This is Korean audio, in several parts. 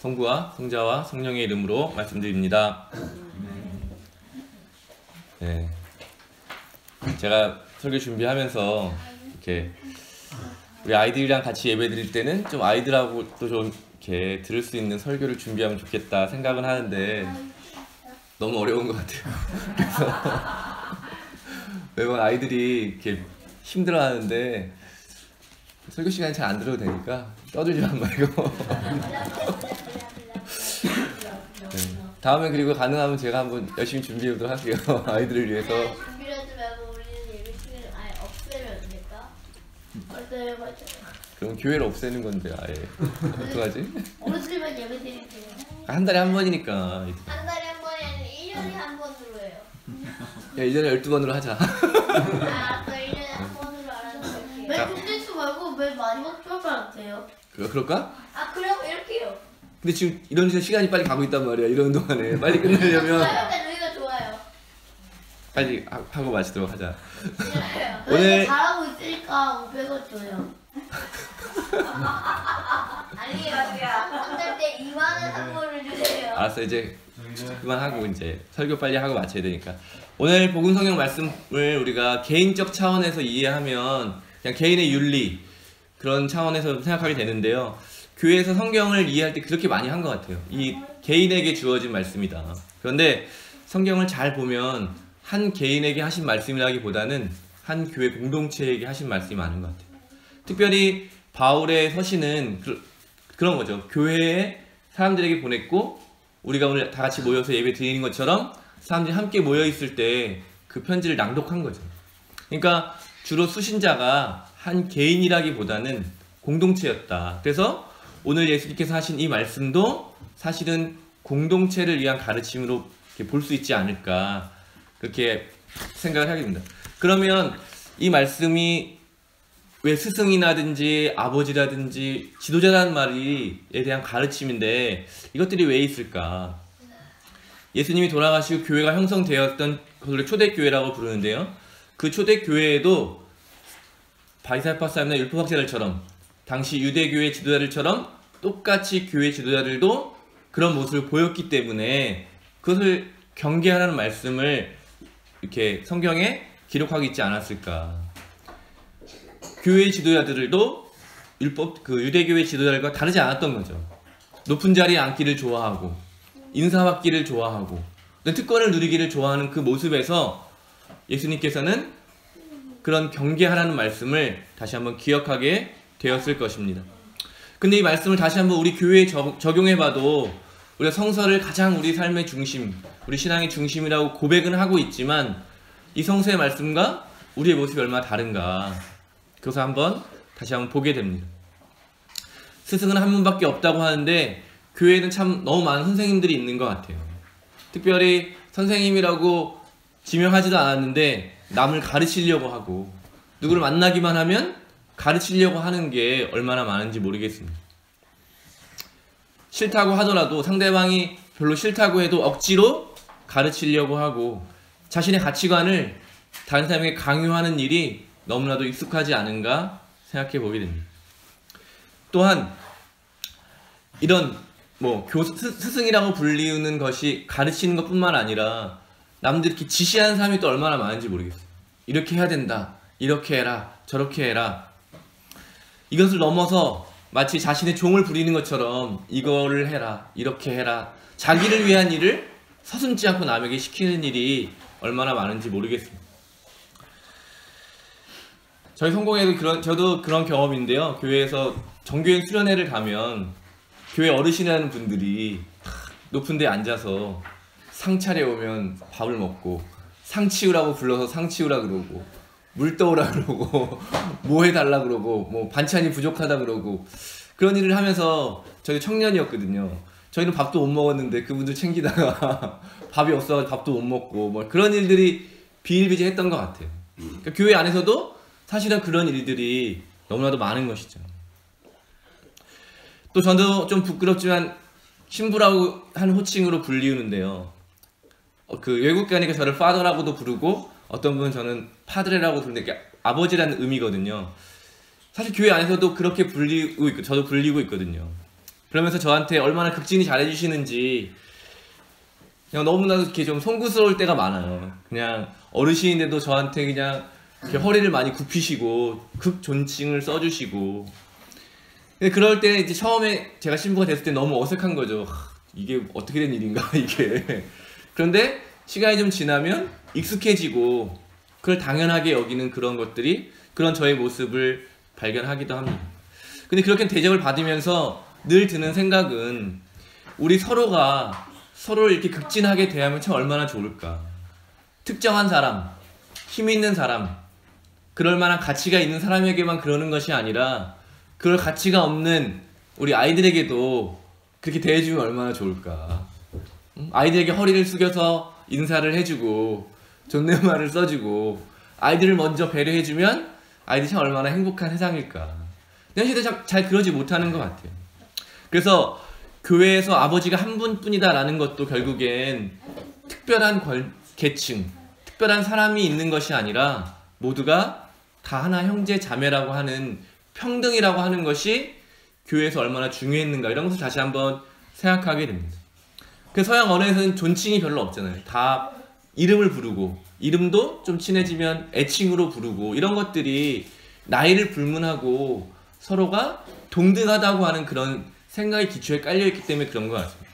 성부와 성자와 성령의 이름으로 말씀드립니다. 네. 제가 설교 준비하면서 이렇게 우리 아이들이랑 같이 예배 드릴 때는 좀 아이들하고도 좀 이렇게 들을 수 있는 설교를 준비하면 좋겠다 생각은 하는데 너무 어려운 것 같아요. 그래서 매번 아이들이 이렇게 힘들어하는데 설교 시간이 잘 안 들어도 되니까 떠들지만 말고 네. 다음에 그리고 가능하면 제가 한번 열심히 준비해보도록 할게요. 아이들을 위해서. 준비하지 말고 우리는 예배 시간을 아예 없애면 안 될까? 어때요? 맞아요. 그럼 교회를 없애는 건데 아예 어떡하지? 어르신만 예배 드릴게요. 한 달에 한 번이니까. 한 달에 한 번이 아니라 1년에 한 번으로 해요. 야, 1년에 12번으로 하자. 아, 또 1년에 한 번으로 알아서 매 군대수 말고 매 마지막 주말 같아요. 그럴까? 아, 그럼 이렇게 해요. 근데 지금 이런 시간이 빨리 가고 있단 말이야. 이런 동안에 빨리 끝내려면 여기가 좋아요. 빨리 하고 마치도록 하자. 좋아요. 오늘 잘하고 있으니까 500원 줘요. 아니에요, 한달 때 2만 원 선물을 주세요. 알았어, 이제 그만하고 이제 설교 빨리 하고 마쳐야 되니까. 오늘 복음 성경 말씀을 우리가 개인적 차원에서 이해하면 그냥 개인의 윤리 그런 차원에서 생각하게 되는데요. 교회에서 성경을 이해할 때 그렇게 많이 한 것 같아요. 이 개인에게 주어진 말씀이다. 그런데 성경을 잘 보면 한 개인에게 하신 말씀이라기보다는 한 교회 공동체에게 하신 말씀이 많은 것 같아요. 특별히 바울의 서신은 그런 거죠. 교회에 사람들에게 보냈고 우리가 오늘 다 같이 모여서 예배 드리는 것처럼 사람들이 함께 모여 있을 때 그 편지를 낭독한 거죠. 그러니까 주로 수신자가 한 개인이라기보다는 공동체였다. 그래서 오늘 예수님께서 하신 이 말씀도 사실은 공동체를 위한 가르침으로 볼 수 있지 않을까 그렇게 생각을 하게 됩니다. 그러면 이 말씀이 왜 스승이라든지 아버지라든지 지도자라는 말에 대한 가르침인데 이것들이 왜 있을까? 예수님이 돌아가시고 교회가 형성되었던 그걸 초대교회라고 부르는데요. 그 초대교회에도 바리새파사나 율법학자들처럼 당시 유대교회 지도자들처럼 똑같이 교회 지도자들도 그런 모습을 보였기 때문에 그것을 경계하라는 말씀을 이렇게 성경에 기록하고 있지 않았을까. 교회 지도자들도 유대교회 지도자들과 다르지 않았던 거죠. 높은 자리에 앉기를 좋아하고 인사받기를 좋아하고 특권을 누리기를 좋아하는 그 모습에서 예수님께서는 그런 경계하라는 말씀을 다시 한번 기억하게 되었을 것입니다. 근데 이 말씀을 다시 한번 우리 교회에 적용해봐도 우리가 성서를 가장 우리 삶의 중심, 우리 신앙의 중심이라고 고백은 하고 있지만 이 성서의 말씀과 우리의 모습이 얼마나 다른가 그것을 다시 한번 보게 됩니다. 스승은 한 분밖에 없다고 하는데 교회에는 참 너무 많은 선생님들이 있는 것 같아요. 특별히 선생님이라고 지명하지도 않았는데 남을 가르치려고 하고 누구를 만나기만 하면 가르치려고 하는 게 얼마나 많은지 모르겠습니다. 싫다고 하더라도 상대방이 별로 싫다고 해도 억지로 가르치려고 하고 자신의 가치관을 다른 사람에게 강요하는 일이 너무나도 익숙하지 않은가 생각해 보게 됩니다. 또한 이런 스승이라고 불리우는 것이 가르치는 것뿐만 아니라 남들 이렇게 지시하는 사람이 또 얼마나 많은지 모르겠어요. 이렇게 해야 된다. 이렇게 해라. 저렇게 해라. 이것을 넘어서 마치 자신의 종을 부리는 것처럼 이거를 해라. 이렇게 해라. 자기를 위한 일을 서슴지 않고 남에게 시키는 일이 얼마나 많은지 모르겠습니다. 저희 성공회도 저도 그런 경험인데요. 교회에서 정교행 수련회를 가면 교회 어르신이라는 분들이 높은 데 앉아서 상 차려오면 밥을 먹고 상 치우라고 불러서 상 치우라 그러고 물 떠오라 그러고 뭐 해달라 그러고 뭐 반찬이 부족하다 그러고 그런 일을 하면서 저희 청년이었거든요. 저희는 밥도 못 먹었는데 그분들 챙기다가 밥이 없어서 밥도 못 먹고 뭐 그런 일들이 비일비재했던 것 같아요. 그러니까 교회 안에서도 사실은 그런 일들이 너무나도 많은 것이죠. 또 저도 좀 부끄럽지만 신부라고 한 호칭으로 불리우는데요. 그 외국 가니까 저를 파더라고도 부르고 어떤 분은 저는 파드레라고 부르는데 아버지라는 의미거든요. 사실 교회 안에서도 그렇게 불리고 있고 저도 불리고 있거든요. 그러면서 저한테 얼마나 극진히 잘해주시는지 그냥 너무나도 이렇게 좀 송구스러울 때가 많아요. 그냥 어르신인데도 저한테 그냥 이렇게 허리를 많이 굽히시고 극 존칭을 써주시고. 근데 그럴 때 이제 처음에 제가 신부가 됐을 때 너무 어색한 거죠. 이게 어떻게 된 일인가 이게. 그런데 시간이 좀 지나면 익숙해지고 그걸 당연하게 여기는 그런 것들이 그런 저의 모습을 발견하기도 합니다. 근데 그렇게 대접을 받으면서 늘 드는 생각은 우리 서로가 서로를 이렇게 극진하게 대하면 참 얼마나 좋을까. 특정한 사람, 힘 있는 사람, 그럴 만한 가치가 있는 사람에게만 그러는 것이 아니라 그럴 가치가 없는 우리 아이들에게도 그렇게 대해주면 얼마나 좋을까. 아이들에게 허리를 숙여서 인사를 해주고 존댓말을 써주고 아이들을 먼저 배려해주면 아이들이 참 얼마나 행복한 세상일까. 현실에 잘 그러지 못하는 것 같아요. 그래서 교회에서 아버지가 한 분뿐이다 라는 것도 결국엔 특별한 계층, 특별한 사람이 있는 것이 아니라 모두가 다 하나 형제 자매라고 하는 평등이라고 하는 것이 교회에서 얼마나 중요했는가 이런 것을 다시 한번 생각하게 됩니다. 그 서양 언어에서는 존칭이 별로 없잖아요. 다 이름을 부르고 이름도 좀 친해지면 애칭으로 부르고 이런 것들이 나이를 불문하고 서로가 동등하다고 하는 그런 생각의 기초에 깔려있기 때문에 그런 것 같습니다.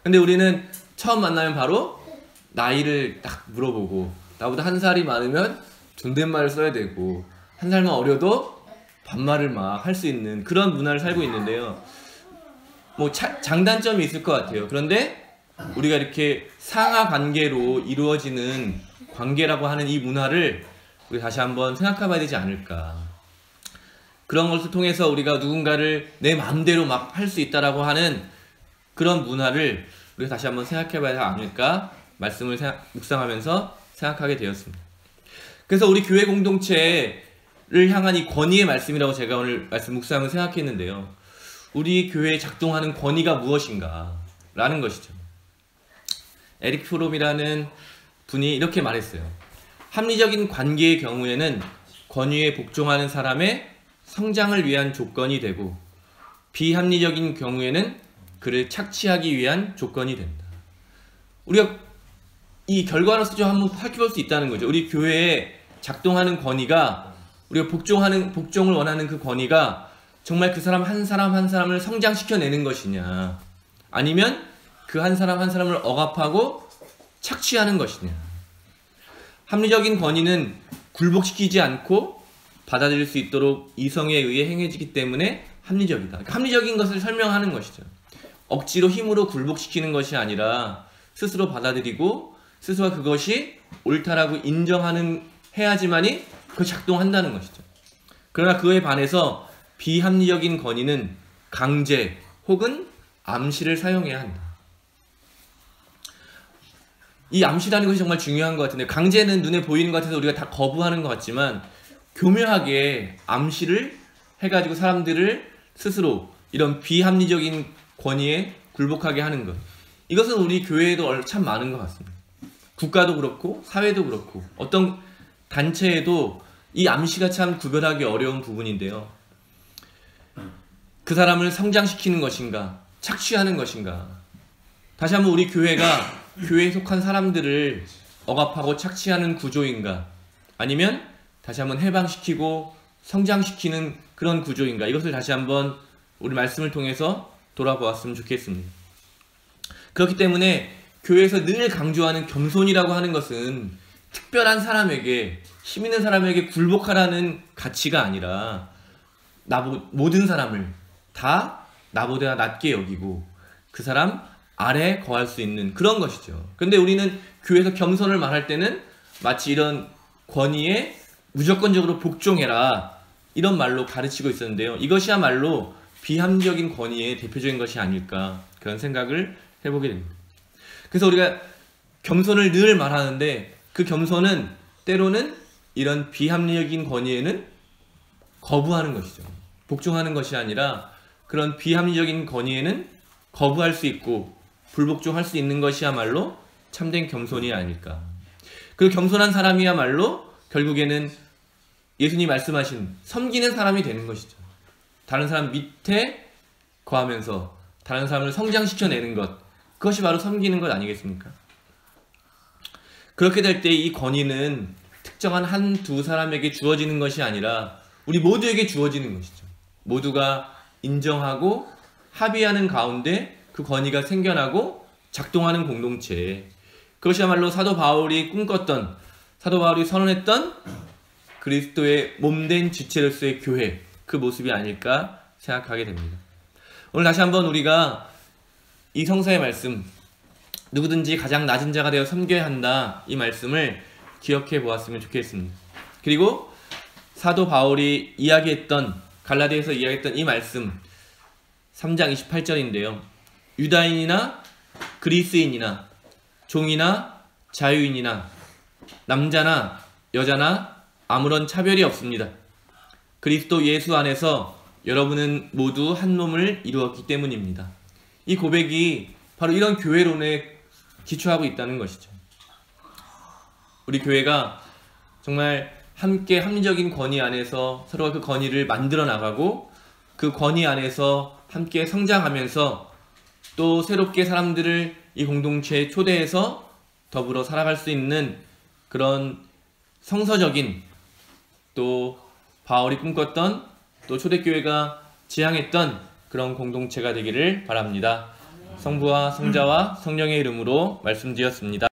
근데 우리는 처음 만나면 바로 나이를 딱 물어보고 나보다 한 살이 많으면 존댓말을 써야 되고 한 살만 어려도 반말을 막 할 수 있는 그런 문화를 살고 있는데요. 뭐 장단점이 있을 것 같아요. 그런데 우리가 이렇게 상하 관계로 이루어지는 관계라고 하는 이 문화를 우리 다시 한번 생각해 봐야 되지 않을까. 그런 것을 통해서 우리가 누군가를 내 마음대로 막 할 수 있다라고 하는 그런 문화를 우리가 다시 한번 생각해 봐야 하지 않을까 말씀을 묵상하면서 생각하게 되었습니다. 그래서 우리 교회 공동체를 향한 이 권위의 말씀이라고 제가 오늘 말씀 묵상을 생각했는데요. 우리 교회에 작동하는 권위가 무엇인가 라는 것이죠. 에릭 프롬이라는 분이 이렇게 말했어요. 합리적인 관계의 경우에는 권위에 복종하는 사람의 성장을 위한 조건이 되고 비합리적인 경우에는 그를 착취하기 위한 조건이 된다. 우리가 이 결과로서 좀 한번 살펴볼 수 있다는 거죠. 우리 교회에 작동하는 권위가 우리가 복종을 원하는 그 권위가 정말 그 사람 한 사람을 성장시켜내는 것이냐 아니면 그 한 사람을 억압하고 착취하는 것이냐. 합리적인 권위는 굴복시키지 않고 받아들일 수 있도록 이성에 의해 행해지기 때문에 합리적이다. 그러니까 합리적인 것을 설명하는 것이죠. 억지로 힘으로 굴복시키는 것이 아니라 스스로 받아들이고 스스로가 그것이 옳다라고 인정하는 해야지만이 그 작동한다는 것이죠. 그러나 그에 반해서 비합리적인 권위는 강제 혹은 암시를 사용해야 한다. 이 암시라는 것이 정말 중요한 것 같은데 강제는 눈에 보이는 것 같아서 우리가 다 거부하는 것 같지만 교묘하게 암시를 해가지고 사람들을 스스로 이런 비합리적인 권위에 굴복하게 하는 것. 이것은 우리 교회에도 참 많은 것 같습니다. 국가도 그렇고 사회도 그렇고 어떤 단체에도 이 암시가 참 구별하기 어려운 부분인데요. 그 사람을 성장시키는 것인가 착취하는 것인가. 다시 한번 우리 교회가 교회에 속한 사람들을 억압하고 착취하는 구조인가 아니면 다시 한번 해방시키고 성장시키는 그런 구조인가 이것을 다시 한번 우리 말씀을 통해서 돌아보았으면 좋겠습니다. 그렇기 때문에 교회에서 늘 강조하는 겸손이라고 하는 것은 특별한 사람에게 힘 있는 사람에게 굴복하라는 가치가 아니라 모든 사람을 다 나보다 낮게 여기고 그 사람 아래에 거할 수 있는 그런 것이죠. 그런데 우리는 교회에서 겸손을 말할 때는 마치 이런 권위에 무조건적으로 복종해라 이런 말로 가르치고 있었는데요. 이것이야말로 비합리적인 권위의 대표적인 것이 아닐까 그런 생각을 해보게 됩니다. 그래서 우리가 겸손을 늘 말하는데 그 겸손은 때로는 이런 비합리적인 권위에는 거부하는 것이죠. 복종하는 것이 아니라 그런 비합리적인 권위에는 거부할 수 있고 불복종할 수 있는 것이야말로 참된 겸손이 아닐까. 그 겸손한 사람이야말로 결국에는 예수님이 말씀하신 섬기는 사람이 되는 것이죠. 다른 사람 밑에 거하면서 다른 사람을 성장시켜내는 것, 그것이 바로 섬기는 것 아니겠습니까? 그렇게 될 때 이 권위는 특정한 한두 사람에게 주어지는 것이 아니라 우리 모두에게 주어지는 것이죠. 모두가 인정하고 합의하는 가운데 그 권위가 생겨나고 작동하는 공동체, 그것이야말로 사도 바울이 꿈꿨던, 사도 바울이 선언했던 그리스도의 몸된 지체로서의 교회, 그 모습이 아닐까 생각하게 됩니다. 오늘 다시 한번 우리가 이 성서의 말씀, 누구든지 가장 낮은 자가 되어 섬겨야 한다, 이 말씀을 기억해 보았으면 좋겠습니다. 그리고 사도 바울이 이야기했던, 갈라디아에서 이야기했던 이 말씀 3장 28절인데요. 유다인이나 그리스인이나 종이나 자유인이나 남자나 여자나 아무런 차별이 없습니다. 그리스도 예수 안에서 여러분은 모두 한 몸을 이루었기 때문입니다. 이 고백이 바로 이런 교회론에 기초하고 있다는 것이죠. 우리 교회가 정말 함께 합리적인 권위 안에서 서로가 그 권위를 만들어 나가고 그 권위 안에서 함께 성장하면서 또 새롭게 사람들을 이 공동체에 초대해서 더불어 살아갈 수 있는 그런 성서적인, 또 바울이 꿈꿨던, 또 초대교회가 지향했던 그런 공동체가 되기를 바랍니다. 성부와 성자와 성령의 이름으로 말씀드렸습니다.